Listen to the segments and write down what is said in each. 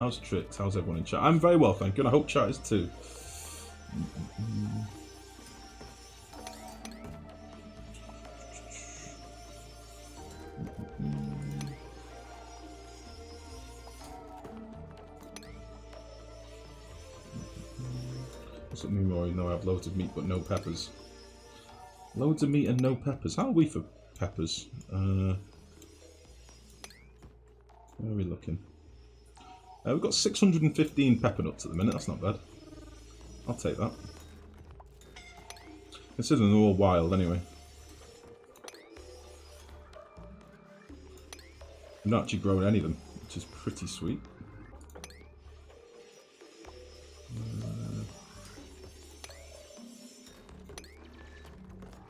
How's Tricks? How's everyone in chat? I'm very well, thank you, and I hope chat is too. What's up, mean, Rory? No, I have loads of meat but no peppers. Loads of meat and no peppers. How are we for peppers? Where are we looking? We've got 615 pepper nuts at the minute. That's not bad. I'll take that. Considering they're all wild anyway. I've not actually grown any of them, which is pretty sweet.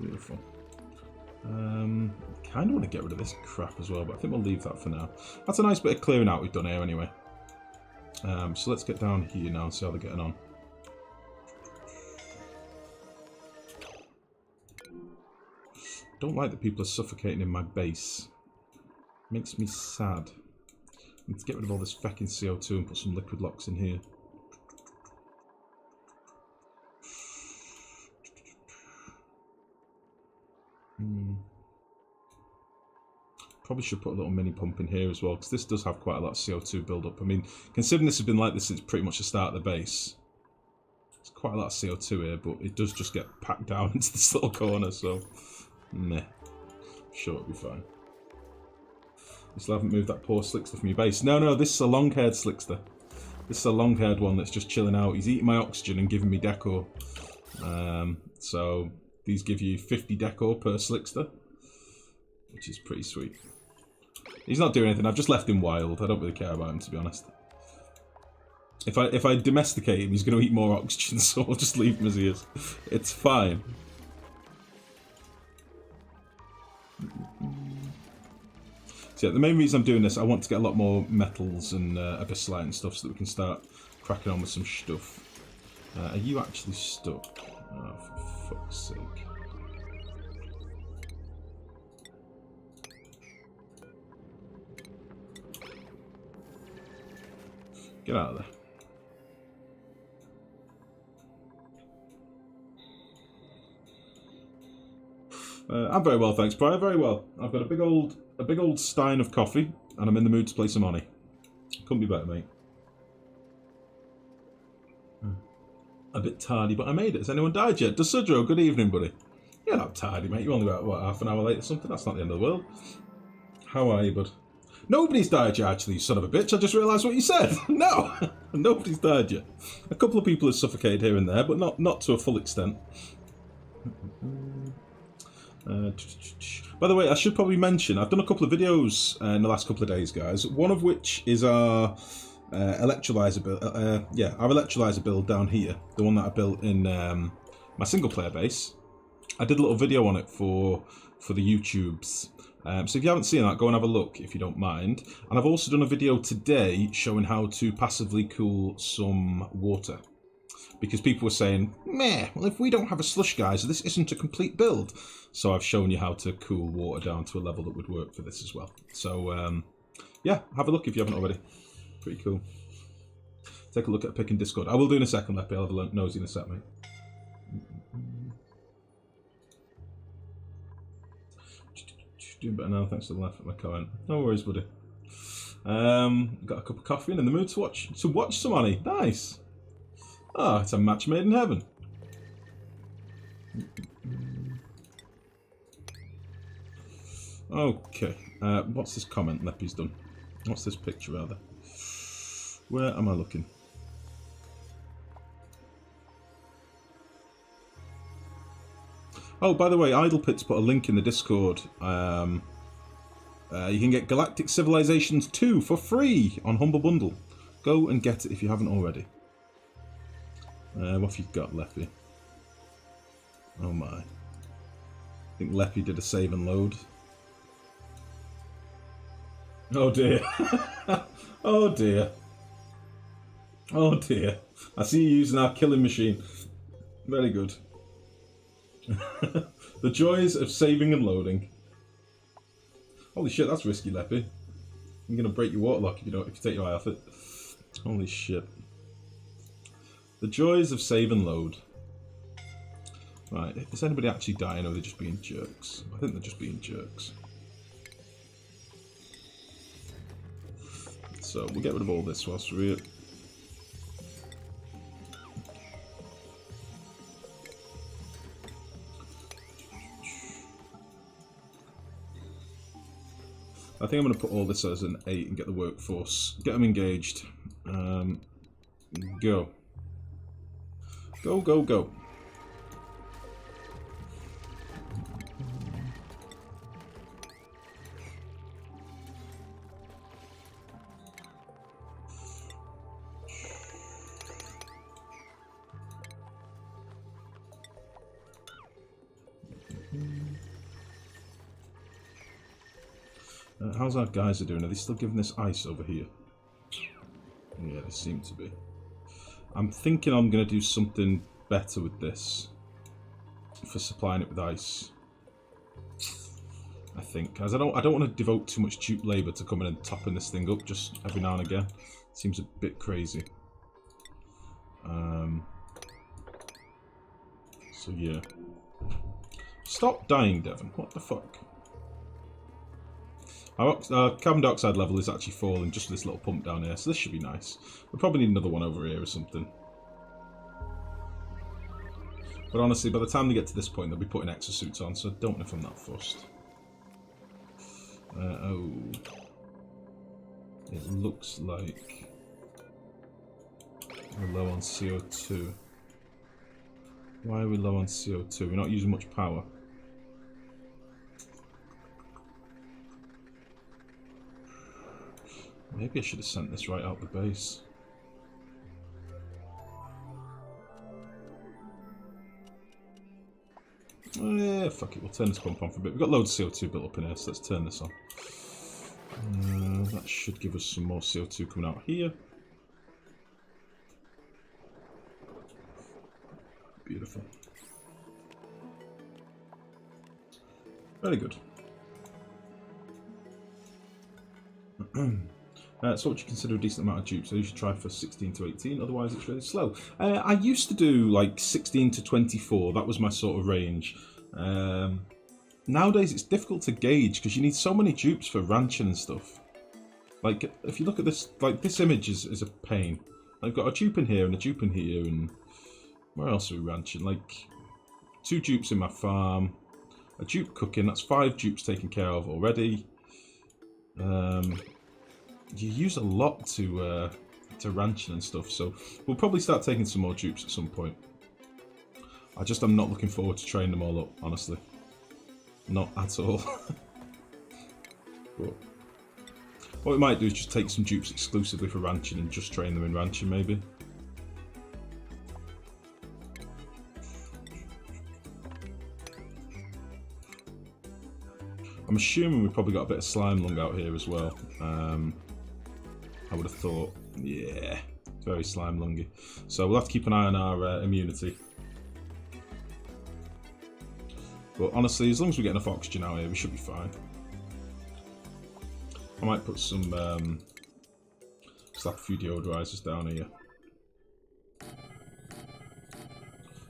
Beautiful. Kind of want to get rid of this crap as well, but I think we'll leave that for now. That's a nice bit of clearing out we've done here anyway. So let's get down here now and see how they're getting on. Don't like that people are suffocating in my base. Makes me sad. I need to get rid of all this feckin' CO2 and put some liquid locks in here. Probably should put a little mini pump in here as well, because this does have quite a lot of CO2 build-up. I mean, considering this has been like this since pretty much the start of the base, there's quite a lot of CO2 here, but it does just get packed down into this little corner, so meh. Sure, it'll be fine. You still haven't moved that poor Slickster from your base. No, this is a long-haired Slickster. This is a long-haired one that's just chilling out. He's eating my oxygen and giving me decor. So these give you 50 decor per Slickster, which is pretty sweet. He's not doing anything. I've just left him wild. I don't really care about him, to be honest. If I domesticate him, he's going to eat more oxygen, so I'll just leave him as he is. It's fine. So yeah, the main reason I'm doing this, I want to get a lot more metals and abyssite and stuff so that we can start cracking on with some stuff. Are you actually stuck? Oh, for fuck's sake. Get out of there. I'm very well, thanks, Prior. Very well. I've got a big old stein of coffee, and I'm in the mood to play some Oni. Couldn't be better, mate. A bit tardy, but I made it. Has anyone died yet? Desudro, good evening, buddy. You're not tardy, mate. You're only about, what, half an hour late or something? That's not the end of the world. How are you, bud? Nobody's died yet, actually, you son of a bitch. I just realised what you said. No, nobody's died yet. A couple of people have suffocated here and there, but not to a full extent. By the way, I should probably mention, I've done a couple of videos in the last couple of days, guys. One of which is our electrolyzer build. Our electrolyzer build down here, the one that I built in my single-player base. I did a little video on it for the YouTubes. So if you haven't seen that, go and have a look if you don't mind. And I've also done a video today showing how to passively cool some water. Because people were saying, meh, well if we don't have a slush geyser, this isn't a complete build. So I've shown you how to cool water down to a level that would work for this as well. So yeah, have a look if you haven't already. Pretty cool. Take a look at Pick in Discord. I will do in a second, Leppy. I'll have a nosy in a sec, mate. Doing better now, thanks to the laugh at my comment. No worries, buddy. Got a cup of coffee and in the mood to watch some Oni. Nice. Ah, it's a match made in heaven. Okay. What's this comment Leppy's done? What's this picture, rather? Where am I looking? Oh, by the way, Idlepit's put a link in the Discord. You can get Galactic Civilizations 2 for free on Humble Bundle. Go and get it if you haven't already. What have you got, Leppy? Oh my. I think Leppy did a save and load. Oh dear. Oh dear. Oh dear. I see you using our killing machine. Very good. The joys of saving and loading. Holy shit, that's risky, Leppy. I'm gonna break your water lock if you take your eye off it. Holy shit. The joys of save and load. Right, is anybody actually dying or are they just being jerks? I think they're just being jerks. So we'll get rid of all this whilst we're here. I think I'm going to put all this as an 8 and get the workforce. Get them engaged. Go. Go, go, go. How's our guys doing? Are they still giving this ice over here? Yeah, they seem to be. I'm thinking I'm going to do something better with this for supplying it with ice. I think, as I don't want to devote too much dupe labour to coming and topping this thing up just every now and again. Seems a bit crazy. So yeah. Stop dying, Devon. What the fuck? Our carbon dioxide level is actually falling just with this little pump down here, so this should be nice. We'll probably need another one over here or something. But honestly, by the time they get to this point, they'll be putting exosuits on, so I don't know if I'm that fussed. Oh. It looks like we're low on CO2. Why are we low on CO2? We're not using much power. Maybe I should have sent this right out the base. Oh yeah, fuck it, we'll turn this pump on for a bit. We've got loads of CO2 built up in here, so let's turn this on. That should give us some more CO2 coming out here. Beautiful. Very good. So what do you consider a decent amount of dupes? So you should try for 16 to 18, otherwise it's really slow. I used to do like 16 to 24, that was my sort of range. Nowadays it's difficult to gauge because you need so many dupes for ranching and stuff. Like, if you look at this, like this image is a pain. I've got a dupe in here and a dupe in here, and where else are we ranching? Like, 2 dupes in my farm, a dupe cooking, that's 5 dupes taken care of already. You use a lot to ranching and stuff, so we'll probably start taking some more dupes at some point. I'm not looking forward to training them all up, honestly. Not at all. But what we might do is just take some dupes exclusively for ranching and just train them in ranching, maybe. I'm assuming we've probably got a bit of slime lung out here as well. I would have thought, yeah, very slime lungy. So we'll have to keep an eye on our immunity. But honestly, as long as we get enough oxygen out here, we should be fine. I might put some, slap a few deodorizers down here.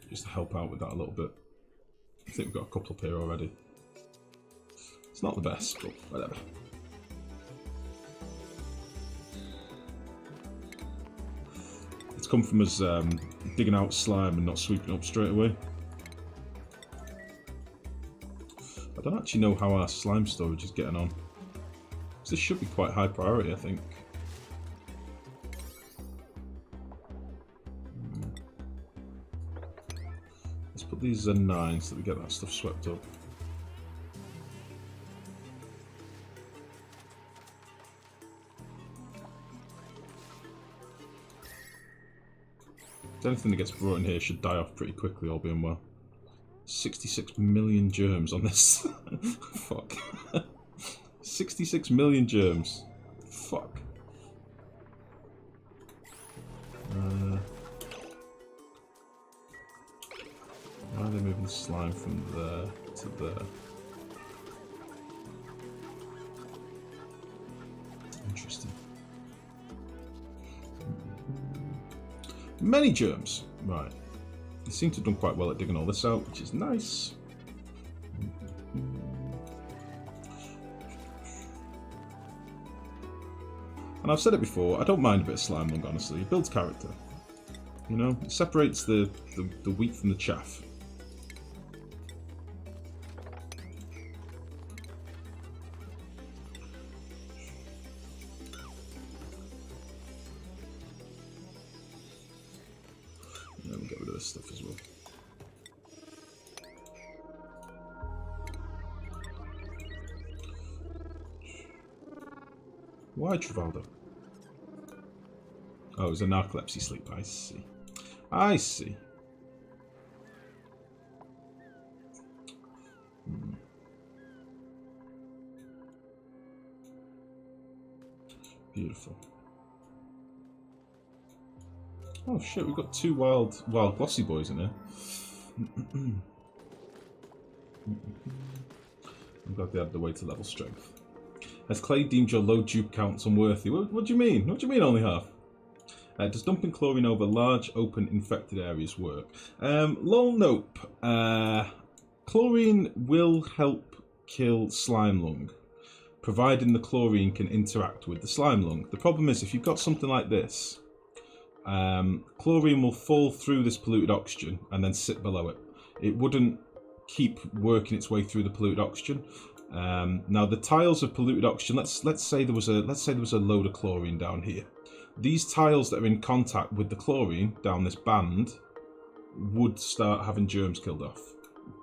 Just to help out with that a little bit. I think we've got a couple up here already. It's not the best, but whatever. It's come from us digging out slime and not sweeping it up straight away. I don't actually know how our slime storage is getting on. So this should be quite high priority, I think. Let's put these Z9 so that we get that stuff swept up. Anything that gets brought in here should die off pretty quickly, all being well. 66 million germs on this. Fuck. 66 million germs. Fuck. Why are they moving the slime from there to there? Interesting. Many germs. Right. They seem to have done quite well at digging all this out, which is nice. And I've said it before, I don't mind a bit of slime lung, honestly. It builds character. You know, it separates the wheat from the chaff. And then we'll get rid of this stuff as well. Why Travaldo? Oh, it was a narcolepsy sleep. I see. I see. Beautiful. Oh shit, we've got two wild glossy boys in here. I'm glad they had the way to level strength. Has Clay deemed your low dupe counts unworthy? What do you mean? What do you mean only half? Does dumping chlorine over large, open, infected areas work? Lol, nope. Chlorine will help kill slime lung, providing the chlorine can interact with the slime lung. The problem is, if you've got something like this, chlorine will fall through this polluted oxygen and then sit below it. It wouldn't keep working its way through the polluted oxygen. Now the tiles of polluted oxygen. Let's say there was a load of chlorine down here. These tiles that are in contact with the chlorine down this band would start having germs killed off,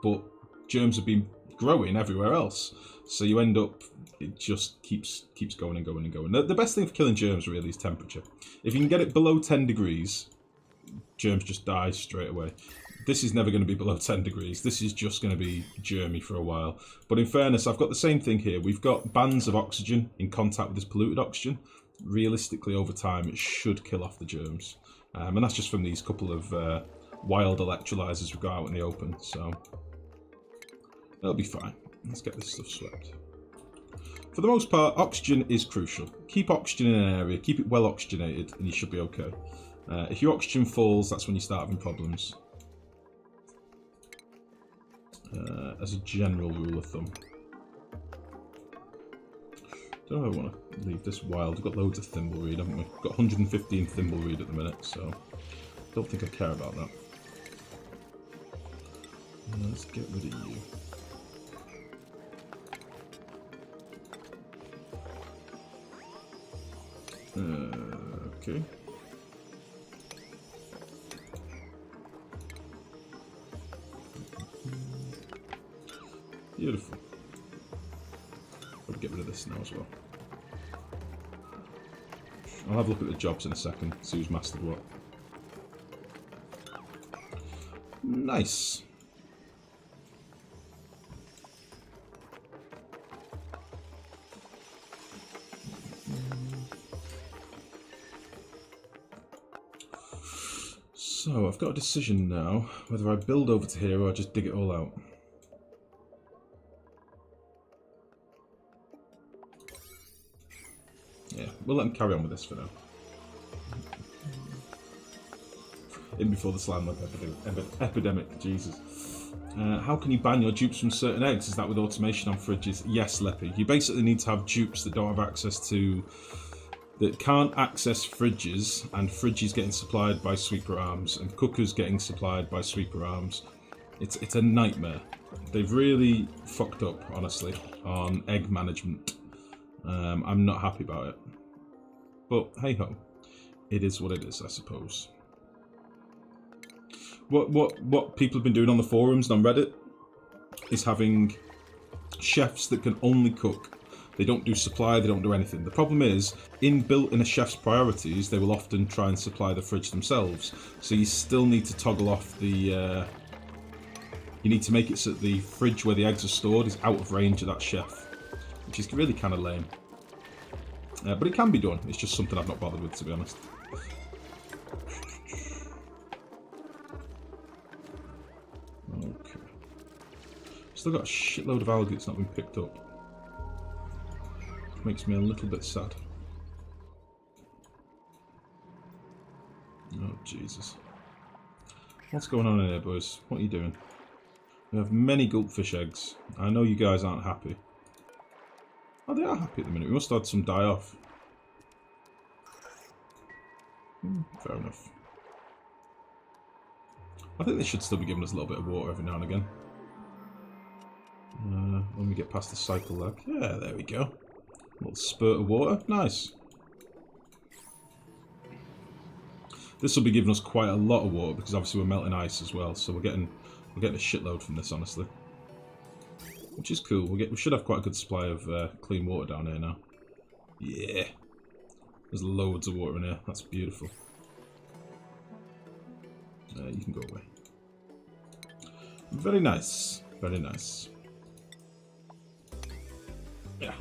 but germs have been growing everywhere else, so you end up, it just keeps going and going and going. The best thing for killing germs really is temperature. If you can get it below 10 degrees, germs just die straight away. This is never going to be below 10 degrees. This is just going to be germy for a while. But in fairness, I've got the same thing here. We've got bands of oxygen in contact with this polluted oxygen. Realistically, over time, it should kill off the germs. And that's just from these couple of wild electrolyzers we've got out in the open. So that'll be fine. Let's get this stuff swept. For the most part, oxygen is crucial. Keep oxygen in an area, keep it well oxygenated, and you should be okay. If your oxygen falls, that's when you start having problems. As a general rule of thumb. Don't know if I want to leave this wild. We've got loads of thimbleweed, haven't we? We've got 115 thimbleweed at the minute, so don't think I care about that. Let's get rid of you. Okay. Beautiful. I'll get rid of this now as well. I'll have a look at the jobs in a second, see who's mastered what. Nice. So, I've got a decision now, whether I build over to here or I just dig it all out. Yeah, we'll let them carry on with this for now. In before the slime lung epidemic, Jesus. How can you ban your dupes from certain eggs? Is that with automation on fridges? Yes, Leppy. You basically need to have dupes that don't have access to... that can't access fridges, and fridges getting supplied by sweeper arms, and cookers getting supplied by sweeper arms. It's a nightmare. They've really fucked up, honestly, on egg management. I'm not happy about it. But hey ho, it is what it is, I suppose. What people have been doing on the forums and on Reddit is having chefs that can only cook. They don't do supply, they don't do anything. The problem is, inbuilt in a chef's priorities, they will often try and supply the fridge themselves. So you still need to toggle off the... you need to make it so that the fridge where the eggs are stored is out of range of that chef. Which is really kind of lame. But it can be done, it's just something I've not bothered with, to be honest. Okay. Still got a shitload of algae that's not been picked up. Makes me a little bit sad. Oh, Jesus. What's going on in here, boys? What are you doing? We have many goldfish eggs. I know you guys aren't happy. Oh, they are happy at the minute. We must have had some die off. Fair enough. I think they should still be giving us a little bit of water every now and again. When we get past the cycle lag. Yeah, there we go. A little spurt of water. Nice. This will be giving us quite a lot of water because obviously we're melting ice as well. So we're getting a shitload from this, honestly. Which is cool. We should have quite a good supply of clean water down here now. Yeah. There's loads of water in here. That's beautiful. You can go away. Very nice. Very nice. Yeah.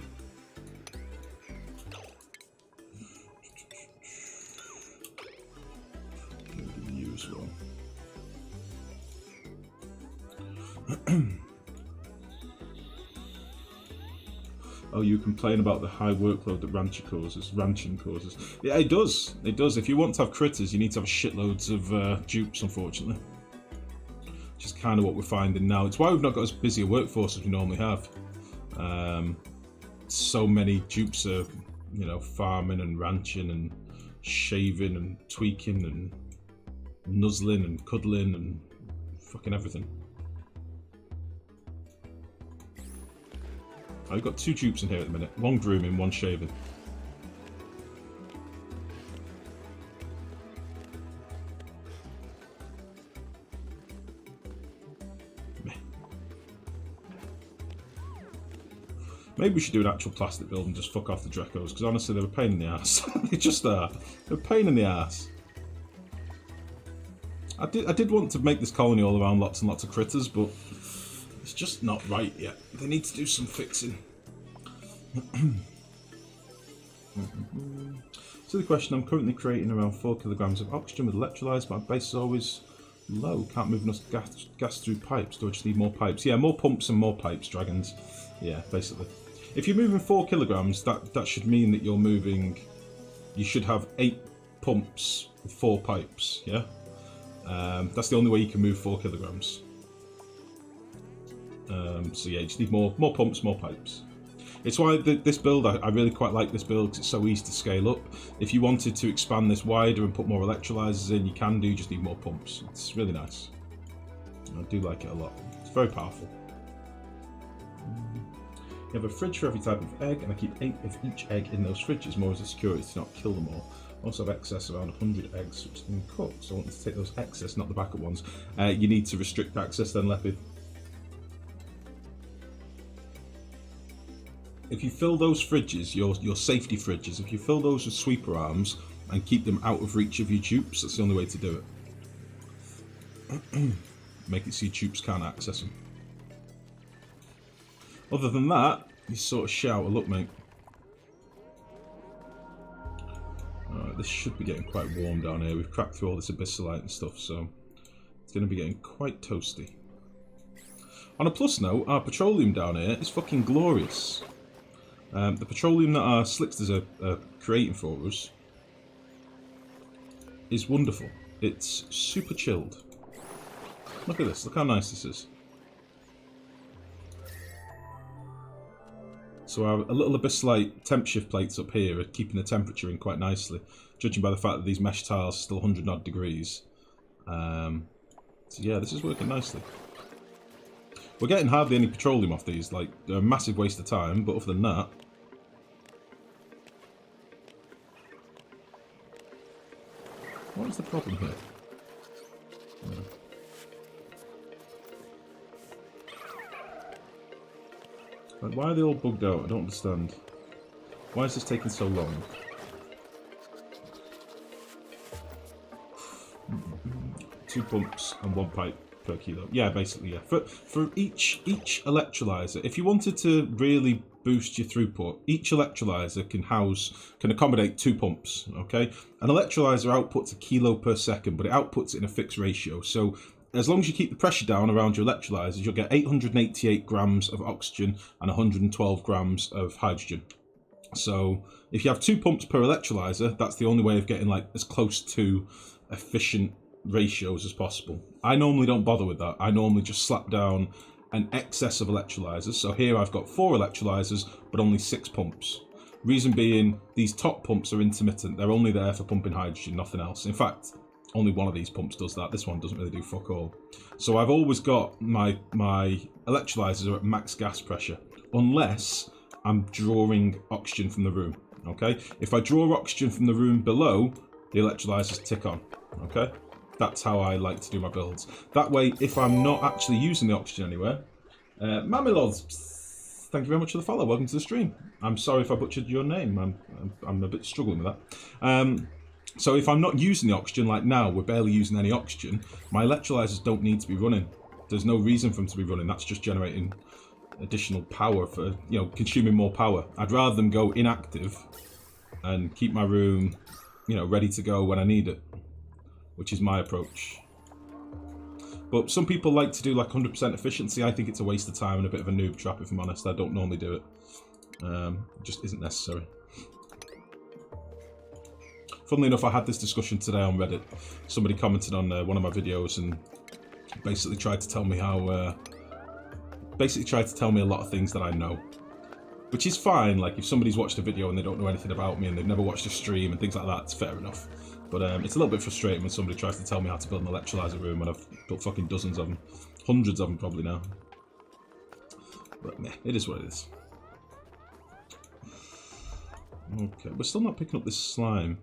You as well. Oh, you complain about the high workload that ranching causes. Yeah, it does. It does. If you want to have critters, you need to have shitloads of dupes, unfortunately. Which is kind of what we're finding now. It's why we've not got as busy a workforce as we normally have. So many dupes are, you know, farming and ranching and shaving and tweaking and nuzzling and cuddling and fucking everything. I've got 2 dupes in here at the minute. 1 grooming, 1 shaving. Maybe we should do an actual plastic build and just fuck off the Drecos, because honestly they're a pain in the ass. They just are. They're a pain in the ass. I did want to make this colony all around lots and lots of critters, but it's just not right yet. They need to do some fixing. So the question, I'm currently creating around 4 kilograms of oxygen with electrolytes, but my base is always low. Can't move enough gas through pipes. Do I just need more pipes? Yeah, more pumps and more pipes, dragons. Yeah, basically. If you're moving 4 kilograms, that should mean that you're moving... You should have 8 pumps with 4 pipes, yeah? That's the only way you can move 4 kilograms. So yeah, you just need more pumps, more pipes. It's why this build, I really quite like this build because it's so easy to scale up. If you wanted to expand this wider and put more electrolyzers in, you can do, you just need more pumps. It's really nice. I do like it a lot. It's very powerful. You have a fridge for every type of egg, and I keep 8 of each egg in those fridges, more as a security to not kill them all. Also have excess around 100 eggs which can cook, so I want to take those excess, not the backup ones. You need to restrict access then, Leopard. If you fill those fridges, your safety fridges, if you fill those with sweeper arms and keep them out of reach of your dupes, that's the only way to do it. Make it so your dupes can't access them. Other than that, you sort of shout, look mate. Alright, this should be getting quite warm down here. We've cracked through all this abyssalite and stuff, so it's going to be getting quite toasty. On a plus note, our petroleum down here is fucking glorious. The petroleum that our slicksters are creating for us is wonderful. It's super chilled. Look at this, look how nice this is. So our little abyssalite temp shift plates up here are keeping the temperature in quite nicely, judging by the fact that these mesh tiles are still 100 odd degrees. So yeah, this is working nicely. We're getting hardly any petroleum off these, like, they're a massive waste of time, but other than that... What is the problem here? Yeah. Like, why are they all bugged out? I don't understand. Why is this taking so long? Two pumps and 1 pipe per kilo. Yeah, basically, yeah. For each electrolyzer, if you wanted to really boost your throughput, each electrolyzer can accommodate 2 pumps, okay? An electrolyzer outputs a kilo per second, but it outputs it in a fixed ratio. So as long as you keep the pressure down around your electrolyzers, you'll get 888 grams of oxygen and 112 grams of hydrogen. So if you have 2 pumps per electrolyzer, that's the only way of getting like as close to efficient ratios as possible. I normally don't bother with that. I normally just slap down an excess of electrolyzers. So here I've got 4 electrolyzers, but only 6 pumps. Reason being, these top pumps are intermittent. They're only there for pumping hydrogen, nothing else. In fact, only one of these pumps does that. This one doesn't really do fuck all. So I've always got my electrolyzers are at max gas pressure, unless I'm drawing oxygen from the room. Okay? If I draw oxygen from the room below, the electrolyzers tick on. Okay? That's how I like to do my builds. That way, if I'm not actually using the oxygen anywhere, Mamilods, thank you very much for the follow. Welcome to the stream. I'm sorry if I butchered your name. I'm a bit struggling with that. So if I'm not using the oxygen, like now, we're barely using any oxygen, my electrolyzers don't need to be running. There's no reason for them to be running. That's just generating additional power for, you know, consuming more power. I'd rather them go inactive and keep my room, you know, ready to go when I need it, which is my approach. But some people like to do like 100% efficiency. I think it's a waste of time and a bit of a noob trap, if I'm honest. I don't normally do it. It just isn't necessary. Funnily enough, I had this discussion today on Reddit. Somebody commented on one of my videos and basically tried to tell me how... basically tried to tell me a lot of things that I know. Which is fine. Like, if somebody's watched a video and they don't know anything about me and they've never watched a stream and things like that, it's fair enough. But it's a little bit frustrating when somebody tries to tell me how to build an electrolyzer room when I've built fucking dozens of them. Hundreds of them probably now. But meh, it is what it is. Okay, we're still not picking up this slime.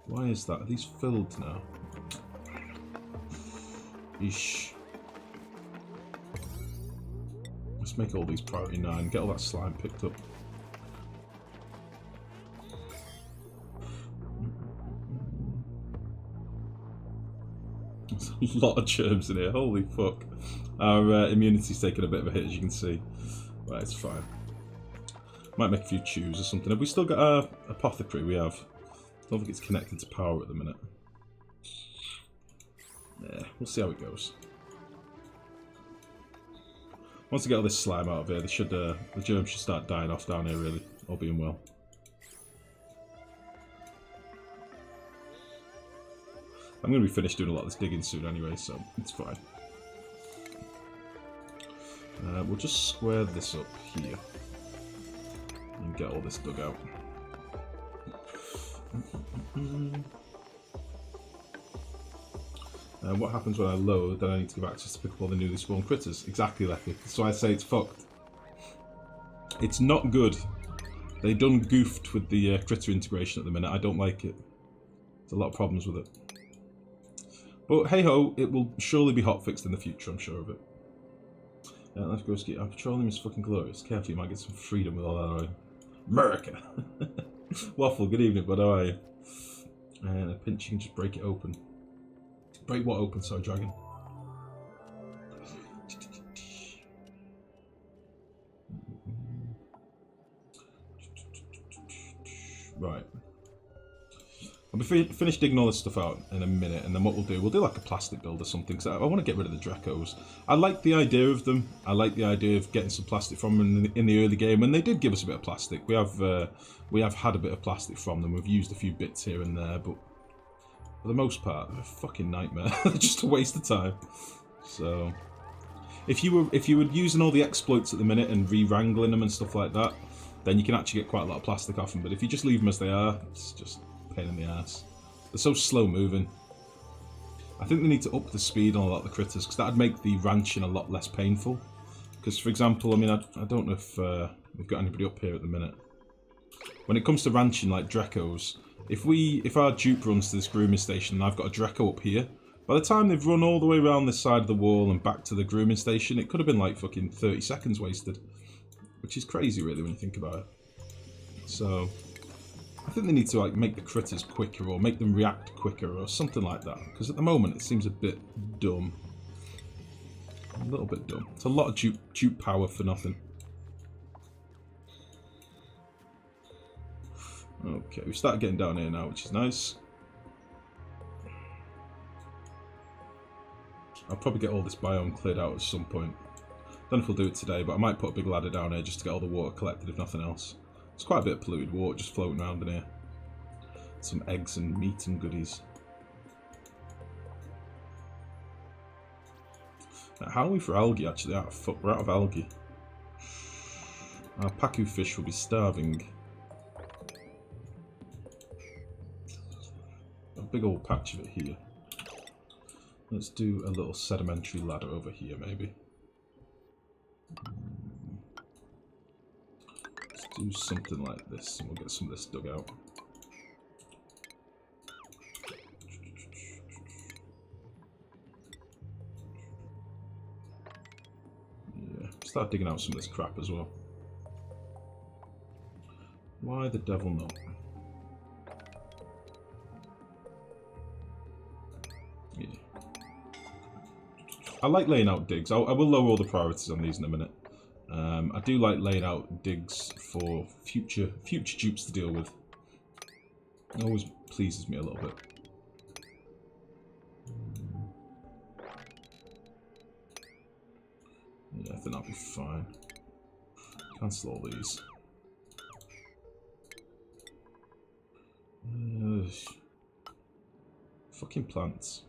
Why is that? Are these filled now? Eesh. Let's make all these priority 9. Get all that slime picked up. There's a lot of germs in here. Holy fuck. Our immunity's taken a bit of a hit, as you can see. Right, it's fine. Might make a few chews or something. Have we still got our apothecary? We have. I don't think it's connected to power at the minute. Yeah, we'll see how it goes. Once I get all this slime out of here, they should, the germs should start dying off down here, really. All being well. I'm going to be finished doing a lot of this digging soon anyway, so it's fine. We'll just square this up here. And get all this dug out. What happens when I load? Then I need to give access to pick up all the newly spawned critters. Exactly, Leffy. So I say it's fucked. It's not good. They done goofed with the critter integration at the minute. I don't like it. There's a lot of problems with it. But hey ho, it will surely be hotfixed in the future, I'm sure of it. Let's go ski. Our petroleum is fucking glorious. Careful, you might get some freedom with all that oil. America! Waffle, good evening, bud. How are you? And a pinch, you can just break it open. Break what open? Sorry, dragon. Right. I'll be finished digging all this stuff out in a minute, and then what we'll do like a plastic build or something, because I want to get rid of the Dracos. I like the idea of them. I like the idea of getting some plastic from them in the early game, and they did give us a bit of plastic. We have had a bit of plastic from them. We've used a few bits here and there, but for the most part, they're a fucking nightmare. They're just a waste of time. So, if you were using all the exploits at the minute and re-wrangling them and stuff like that, then you can actually get quite a lot of plastic off them. But if you just leave them as they are, it's just pain in the ass. They're so slow moving. I think they need to up the speed on a lot of the critters, because that'd make the ranching a lot less painful. Because, for example, I mean, I don't know if we've got anybody up here at the minute. When it comes to ranching like Dracos, if our dupe runs to this grooming station and I've got a Draco up here, by the time they've run all the way around this side of the wall and back to the grooming station, it could have been like fucking 30 seconds wasted. Which is crazy, really, when you think about it. So, I think they need to like make the critters quicker or make them react quicker or something like that. Because at the moment it seems a bit dumb. A little bit dumb. It's a lot of dupe power for nothing. Okay, we started getting down here now, which is nice. I'll probably get all this biome cleared out at some point. Don't know if we'll do it today, but I might put a big ladder down here just to get all the water collected, if nothing else. There's quite a bit of polluted water just floating around in here. Some eggs and meat and goodies. How are we for algae, actually? We're out of algae. Our pacu fish will be starving. A big old patch of it here. Let's do a little sedimentary ladder over here, maybe. Let's do something like this, and we'll get some of this dug out. Yeah, start digging out some of this crap as well. Why the devil not? Yeah. I like laying out digs. I will lower all the priorities on these in a minute. I do like laying out digs for future dupes to deal with. It always pleases me a little bit. Yeah, I think that'll be fine. Cancel all these. Fucking plants.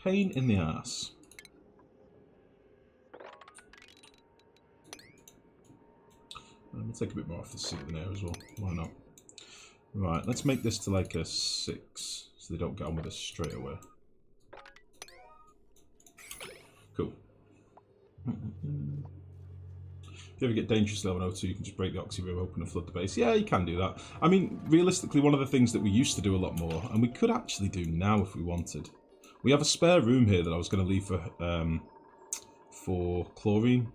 Pain in the ass. We'll take a bit more off the ceiling there as well. Why not? Right, let's make this to like a 6, so they don't get on with us straight away. Cool. If you ever get dangerously low in O2, you can just break the oxy room open and flood the base. Yeah, you can do that. I mean, realistically, one of the things that we used to do a lot more, and we could actually do now if we wanted. We have a spare room here that I was going to leave for chlorine.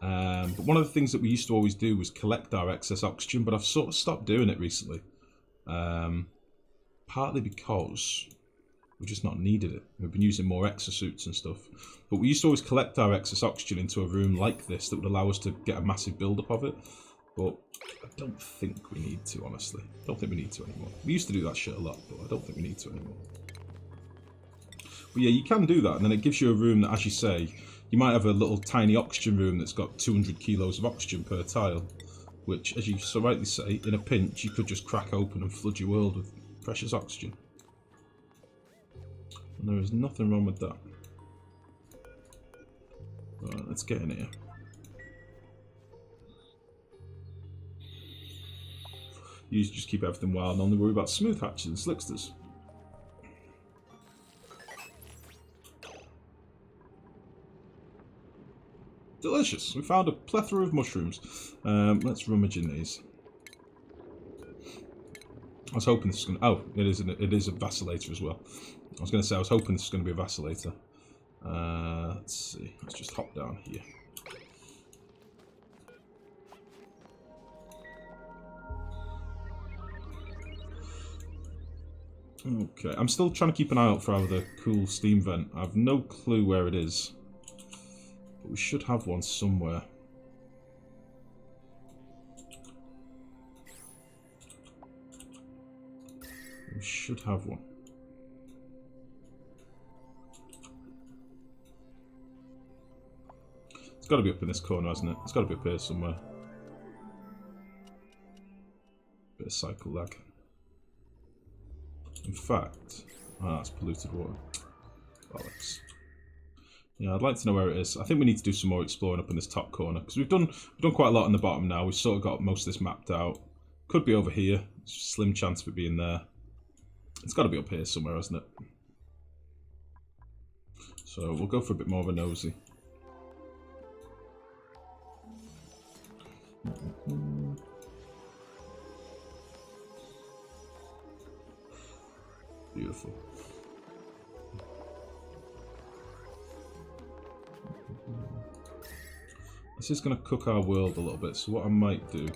But one of the things that we used to always do was collect our excess oxygen, but I've sort of stopped doing it recently. Partly because we've just not needed it. We've been using more exosuits and stuff. But we used to always collect our excess oxygen into a room like this that would allow us to get a massive build-up of it. But I don't think we need to, honestly. I don't think we need to anymore. We used to do that shit a lot, but I don't think we need to anymore. But yeah, you can do that, and then it gives you a room that, as you say, you might have a little tiny oxygen room that's got 200 kilos of oxygen per tile, which, as you so rightly say, in a pinch, you could just crack open and flood your world with precious oxygen. And there is nothing wrong with that. Right, let's get in here. You just keep everything wild and only worry about smooth hatches and slicksters. Delicious. We found a plethora of mushrooms. Let's rummage in these. I was hoping this was going to... Oh, it is a vacillator as well. I was going to say, I was hoping this was going to be a vacillator. Let's see. Let's just hop down here. Okay, I'm still trying to keep an eye out for either cool steam vent. I have no clue where it is. But we should have one somewhere. We should have one. It's got to be up in this corner, hasn't it? It's got to be up here somewhere. Bit of cycle lag. In fact... Ah, it's polluted water. Bollocks. Yeah, I'd like to know where it is. I think we need to do some more exploring up in this top corner, because we've done quite a lot on the bottom now. We've sort of got most of this mapped out. Could be over here. There's a slim chance of it being there. It's got to be up here somewhere, hasn't it? So we'll go for a bit more of a nosy. Beautiful. This is going to cook our world a little bit, so what I might do